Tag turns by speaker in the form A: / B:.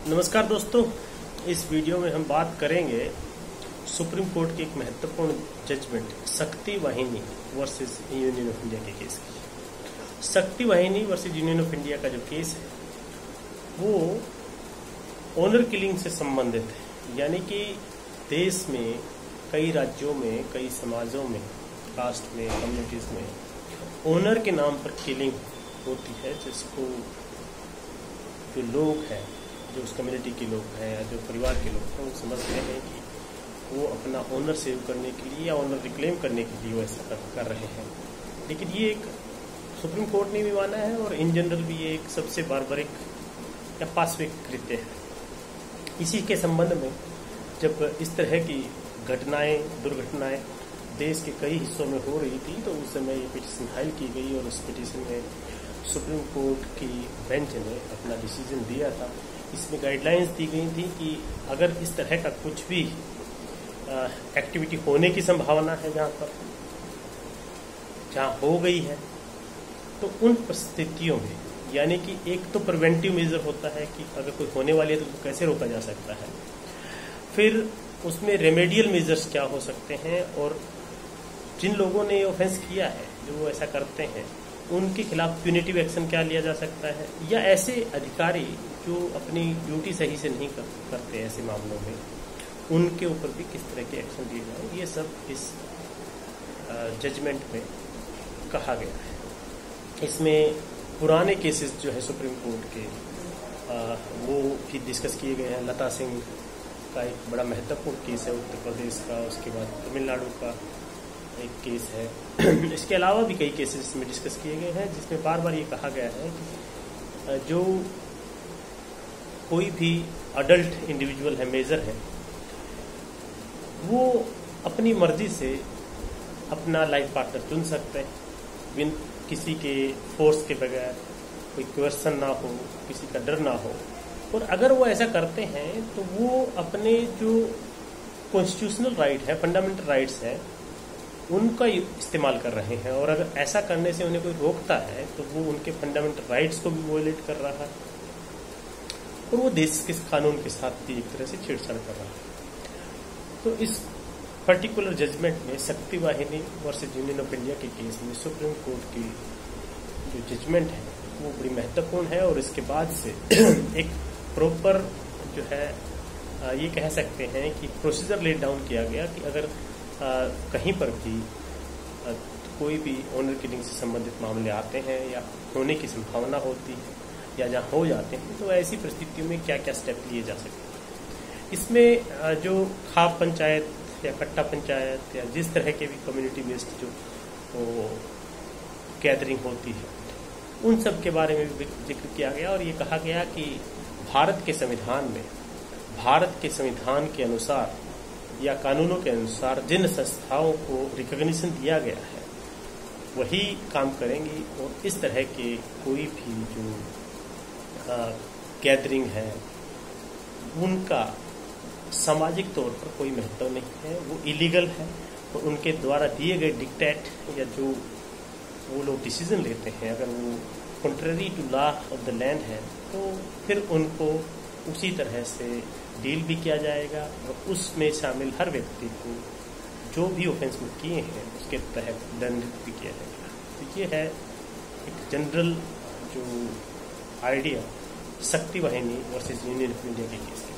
A: नमस्कार दोस्तों, इस वीडियो में हम बात करेंगे सुप्रीम कोर्ट की एक महत्वपूर्ण जजमेंट शक्ति वाहिनी वर्सेस यूनियन ऑफ इंडिया के केस की। शक्ति वाहिनी वर्सेस यूनियन ऑफ इंडिया का जो केस है वो ओनर किलिंग से संबंधित है। यानी कि देश में कई राज्यों में, कई समाजों में, कास्ट में, कम्युनिटीज में ओनर के नाम पर किलिंग होती है, जिसको जो लोग हैं, जो उस कम्युनिटी के लोग हैं या जो परिवार के लोग हैं, वो समझते हैं कि वो अपना ओनर सेव करने के लिए या ओनर रिक्लेम करने के लिए वो ऐसा कर रहे हैं। लेकिन ये एक सुप्रीम कोर्ट ने भी माना है और इन जनरल भी ये एक सबसे बार्बरिक या पाशविक कृत्य है। इसी के संबंध में जब इस तरह की घटनाएं, दुर्घटनाएं देश के कई हिस्सों में हो रही थी, तो उस समय ये पिटीशन फाइल की गई और उस पिटीशन में सुप्रीम कोर्ट की बेंच ने अपना डिसीजन दिया था। इसमें गाइडलाइंस दी गई थी कि अगर इस तरह का कुछ भी एक्टिविटी होने की संभावना है जहाँ हो गई है, तो उन परिस्थितियों में, यानी कि एक तो प्रिवेंटिव मेजर होता है कि अगर कोई होने वाली है तो उसको कैसे रोका जा सकता है, फिर उसमें रेमेडियल मेजर्स क्या हो सकते हैं, और जिन लोगों ने ऑफेंस किया है, जो ऐसा करते हैं, उनके खिलाफ प्यूनिटिव एक्शन क्या लिया जा सकता है, या ऐसे अधिकारी जो अपनी ड्यूटी सही से नहीं करते ऐसे मामलों में उनके ऊपर भी किस तरह के एक्शन लिए जाए, ये सब इस जजमेंट में कहा गया है। इसमें पुराने केसेस जो है सुप्रीम कोर्ट के वो भी डिस्कस किए गए हैं। लता सिंह का एक बड़ा महत्वपूर्ण केस है उत्तर प्रदेश का, उसके बाद तमिलनाडु का एक केस है। इसके अलावा भी कई केसेस में डिस्कस किए गए हैं, जिसमें बार बार ये कहा गया है कि जो कोई भी अडल्ट इंडिविजुअल है, मेजर है, वो अपनी मर्जी से अपना लाइफ पार्टनर चुन सकते हैं, बिन किसी के फोर्स के बगैर, कोई क्वेश्चन ना हो, किसी का डर ना हो। और अगर वो ऐसा करते हैं तो वो अपने जो कॉन्स्टिट्यूशनल राइट है, फंडामेंटल राइट्स हैं, उनका इस्तेमाल कर रहे हैं। और अगर ऐसा करने से उन्हें कोई रोकता है तो वो उनके फंडामेंटल राइट्स को भी वॉयलेट कर रहा है और वो देश के कानून के साथ भी एक तरह से छेड़छाड़ कर रहा है। तो इस पर्टिकुलर जजमेंट में शक्ति वाहिनी वर्सेस यूनियन ऑफ इंडिया के केस में सुप्रीम कोर्ट की जो जजमेंट है वो बड़ी महत्वपूर्ण है। और इसके बाद से एक प्रॉपर जो है ये कह सकते हैं कि प्रोसीजर लेट डाउन किया गया कि अगर कहीं पर भी कोई भी ओनर किलिंग से संबंधित मामले आते हैं या होने की संभावना होती है या जहाँ हो जाते हैं, तो ऐसी परिस्थितियों में क्या क्या स्टेप लिए जा सकते हैं। इसमें जो खाप पंचायत या कट्टा पंचायत या जिस तरह के भी कम्युनिटी बेस्ड जो गैदरिंग होती है, उन सब के बारे में भी जिक्र किया गया। और ये कहा गया कि भारत के संविधान में, भारत के संविधान के अनुसार या कानूनों के अनुसार जिन संस्थाओं को रिकॉग्निशन दिया गया है वही काम करेंगी, और इस तरह के कोई भी जो गैदरिंग है उनका सामाजिक तौर पर कोई महत्व नहीं है, वो इलीगल है। और उनके द्वारा दिए गए डिक्टेट या जो वो लोग डिसीजन लेते हैं, अगर वो contrary to law of the land है, तो फिर उनको उसी तरह से डील भी किया जाएगा और उसमें शामिल हर व्यक्ति को जो भी ऑफेंस में किए हैं उसके तहत दंडित भी किया जाएगा। तो ये है एक जनरल जो आइडिया शक्ति वाहिनी वर्सेस यूनियन ऑफ इंडिया के केस के।